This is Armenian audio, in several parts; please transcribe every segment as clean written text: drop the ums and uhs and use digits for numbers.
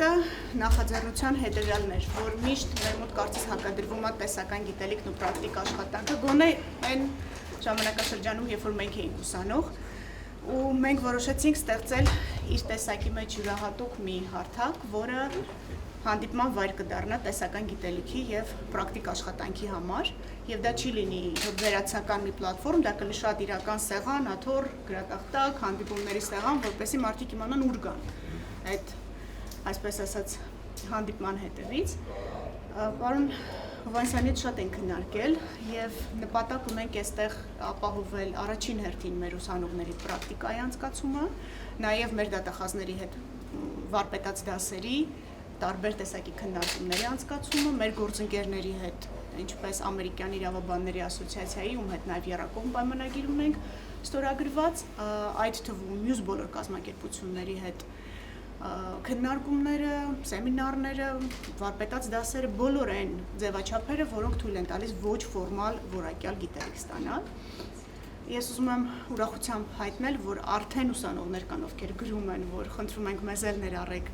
պրոյեկտը նախաձեռնության հետևյալն էր, որ միշտ մեր մոտ կարծես հակադրվում է տեսական գիտելիքն ու պրակտիկ աշխատանքը, գոնե այն ժամանակաշրջանում, երբ որ մենք էինք ուսանող, ու մենք որոշեցինք ստեղծել իր տեսակի մեջ յուրահատուկ մի հարթակ, որը հանդիպման վայր կդառնա տեսական գիտելիքի եւ պրակտիկ աշխատանքի համար, եւ դա չի լինի վերացական մի պլատֆորմ, դա կլինի շատ իրական սեղան, աթոռ, գրատախտակ, հանդիպումների սեղան, որպեսզի մարդիկ իմանան ուր գան այդ այսպես ասած հանդիպման հետևից։ Պարոն Հովհաննիսյանի հետ շատ ենք քննարկել եւ նպատակ ունենք այստեղ ապահովել առաջին հերթին մեր ուսանողների պրակտիկայի անցկացումը, նաեւ մեր դատախազների հետ վարպետաց դասերի տարբեր տեսակի քննարկումների անցկացումը, մեր գործընկերների հետ, ինչպես Ամերիկյան իրավաբանների ասոցիացիայի, ում հետ նաև եռակողմ պայմանագիր ունենք ստորագրված, այդ թվում մյուս բոլոր կազմակերպությունների հետ քննարկումները, սեմինարները, վարպետաց դասերը, բոլոր այն ձևաչափերը, որոնք թույլ են տալիս ոչ ֆորմալ որակյալ գիտելիք ստանալ։ Ես ուզում եմ ուրախությամբ հայտնել, որ արդեն ուսանողներ կան, ովքեր գրում են, որ խնդրում ենք մեզ էլ ներառեք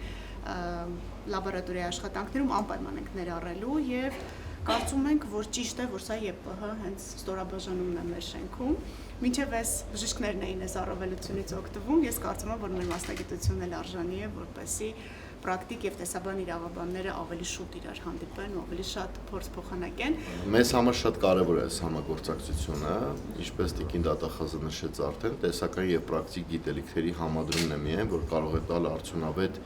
լաբորատորիայի աշխատանքներում, անպայման ենք ներառելու եւ կարծում ենք, որ ճիշտ է, որ սա ԵՊՀ հենց ստորաբաժանումն է մեր շենքում։ Մինչև այս բժիշկներն էին այս առավելությունից օգտվում, ես կարծում եմ, որ մեր մասնագիտությունն էլ արժանի է, որպեսզի պրակտիկ եւ տեսաբան իրավաբանները ավելի շուտ իրար հանդիպեն ու ավելի շատ փորձ փոխանակեն։ Մեզ համար շատ կարևոր է այս համագործակցությունը, ինչպես Տիկին դատախազը նշեց արդեն, տեսական եւ պրակտիկ գիտելիքների համադրումն է միայն, որ կարող է տալ արդյունավետ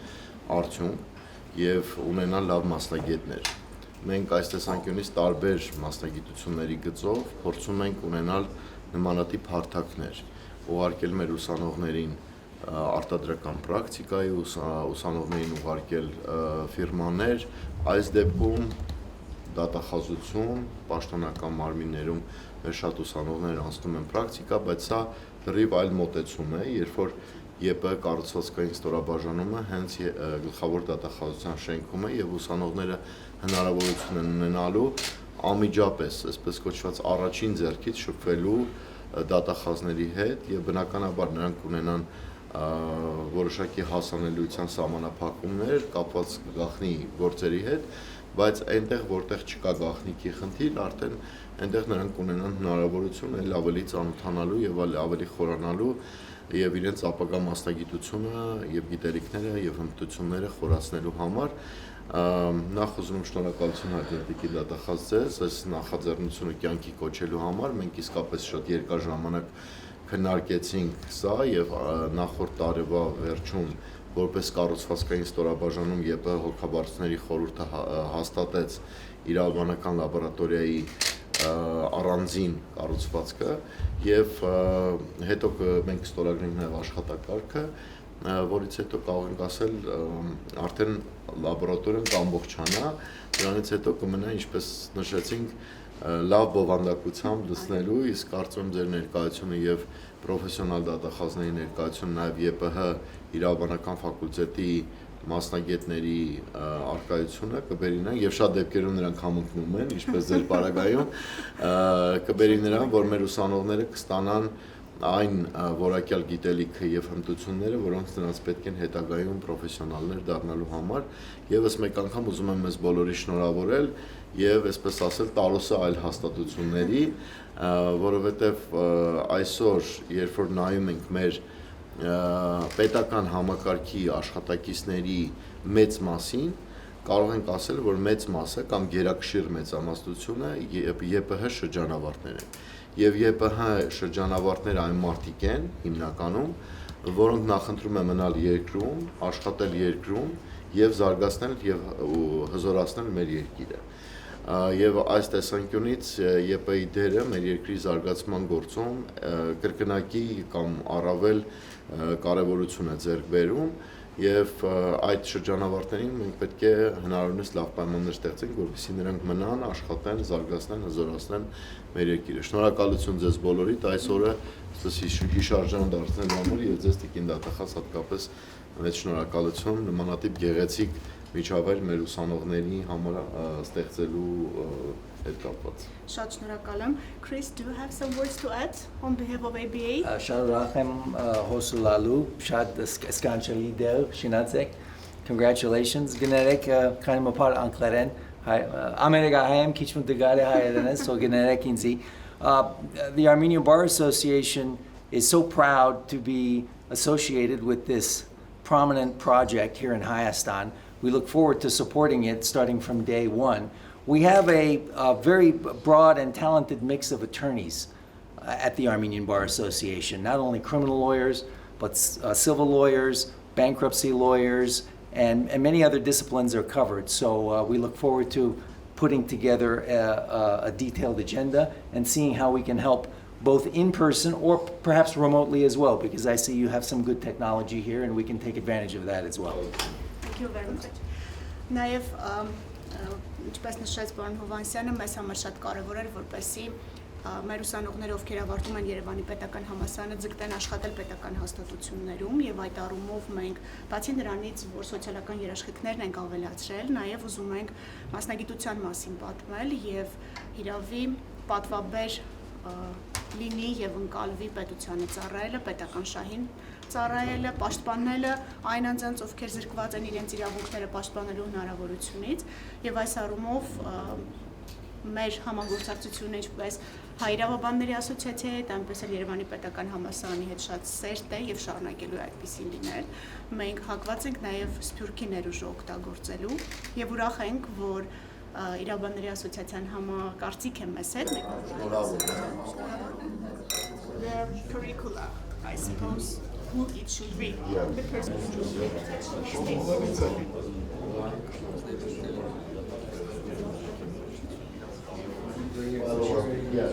արդյունք եւ ունենալ լավ մասնագետներ։ Մենք այս տեսանկյունից տարբեր մասնագիտությունների գծով փորձում ենք ունենալ նմանատիպ հարթակներ, ուղարկել մեր ուսանողներին արտադրական պրակտիկայի, ուսանողներին ուղարկել ֆիրմաներ, այս դեպքում դատախազություն, պաշտոնական մարմիններում մեր շատ ուսանողներ անցնում են պրակտիկա, բայց սա դեռ այլ մոտեցում է, երբ որ ԵՊՀ կառուցվածքային ստորաբաժանումը հենց գլխավոր դատախազության շենքում է եւ ուսանողները հնարավորություն են ունենալու անմիջապես, այսպես կոչված առաջին ձեռքից շփվելու դատախազների հետ եւ բնականաբար նրանք ունենան որոշակի հասանելիության սահմանափակումներ կապված գաղտնի գործերի հետ, բայց այնտեղ որտեղ չկա գաղտնիքի խնդիր, արդեն այնտեղ նրանք ունենան հնարավորություն էլ ավելի ծանոթանալու եւ ավելի խորանալու եւ իրենց ապագա մասնագիտությունը եւ գիտելիքները եւ հմտությունները խորացնելու համար նախ ուզում եմ շնորհակալություն հայտնել Տիկին դատախազ ձեզ այս նախաձեռնությունը կյանքի կոչելու համար մենք իսկապես շատ երկար ժամանակ քննարկեցինք սա եւ նախորդ տարեվա վերջում որպես կառուցվածքային ստորաբաժանում ԵՊՀ հոգաբարձուների խորհուրդը հաստատեց իրավաբանական լաբորատորիայի առանձին կառուցվածքը եւ հետո մենք ստորագրենք նաեւ աշխատակարգը, որից հետո կարող ենք ասել արդեն լաբորատորիան կամբողջանա, դրանից հետո կմնա, ինչպես նշեցինք, լավ բովանդակությամբ լցնելու, իսկ կարծում եմ ձեր ներկայությունը եւ պրոֆեսիոնալ դատախազների ներկայությունը նաեւ ԵՊՀ իրավաբանական ֆակուլտետի մասնագետների արկայությունը կբերի նրան եւ շատ դեպքերում նրանք համընկնում են, ինչպես ձեր պարագայում, կբերի նրան, որ մեր ուսանողները կստանան այն որակյալ գիտելիքը եւ հմտությունները, որոնց նրանց պետք են հետագայում պրոֆեսիոնալներ դառնալու համար, եւս մեկ անգամ ուզում եմ մեզ բոլորի շնորհավորել եւ այսպես ասել տարոսը այլ հաստատությունների, որովհետեւ այսօր, երբ որ նայում ենք մեր պետական համակարգի աշխատակիցների մեծ մասին, կարող ենք ասել, որ մեծ մասը կամ գերակշիռ մեծամասնությունը ԵՊՀ շրջանավարտներ են։ Եվ ԵՊՀ շրջանավարտները այն մարդիկ են հիմնականում, որոնք նախընտրում են մնալ երկրում, աշխատել երկրում եւ զարգացնել եւ հզորացնել մեր երկիրը։ Եվ այս տեսանկյունից ԵՊՀ-ի դերը մեր երկրի զարգացման գործում կրկնակի կամ առավել կարևորություն է ձեռք բերում եւ այդ շրջանավարտներին մենք պետք է հնարավորինս լավ պայմաններ ստեղծենք, որպեսզի նրանք մնան, աշխատեն, զարգացնեն, հզորացնեն մեր երկիրը։ Շնորհակալություն ձեզ բոլորիդ այս օրը հիշարժան դարձնելու համար եւ ձեզ Տիկին դատախազ հատկապես մեծ շնորհակալություն նմանատիպ գեղեցիկ միջավայր մեր ուսանողների համար ստեղծելու հետ կապված։ Շատ շնորհակալ եմ։ Chris, do you have some words to add on behalf of ABA? Շատ ուրախ եմ հոսալու, շատ սքանչելի դեր շինացեք Congratulations. Գներեք քանիմապար անկլերեն Ամերիկա հայեմ քիչ մը դգարի հայերեն է, so գներեք ինձի. The Armenian Bar Association is so proud to be associated with this prominent project here in Hayastan. We look forward to supporting it starting from day one. We have a very broad and talented mix of attorneys at the Armenian Bar Association, not only criminal lawyers, but civil lawyers, bankruptcy lawyers, and many other disciplines are covered. So we look forward to putting together a detailed agenda and seeing how we can help both in person or perhaps remotely as well, because I see you have some good technology here and we can take advantage of that as well. Thank you very much. Նաև ինչպես նշեց պարոն Հովանեսյանը, մեզ համար շատ կարևոր էր, որպեսզի մեր ուսանողները, ովքեր ավարտում են Երևանի պետական համալսարանը, ձգտեն աշխատել պետական հաստատություններում, եւ այդ առումով մենք բացի նրանից, որ սոցիալական երաշխիքներն ենք ավելացրել, նաև ուզում ենք մասնագիտության մասին պատմել եւ հիրավի պատվաբեր լինի եւ ընկալվի պետությանը ծառայելը, պետական շահին ծառայելը, պաշտպանելը այն անձանց, ովքեր զրկված են իրենց իրավունքները պաշտպանելու հնարավորությունից եւ այս առումով մեր համագործակցությունը ինչպես Հայ իրավաբանների ասոցիացիայի հետ, այնպես էլ Երևանի պետական համալսարանի հետ շատ սերտ է եւ շարունակելու է այդպիսին լինել։ Մենք հակված ենք նաեւ Սփյուռքի ներուժը օգտագործելու եւ ուրախ ենք, որ իրավաբանների ասոցիացիան համակարծիք է մեզ հետ։ The curricula, I suppose, who it should be. The person Yes.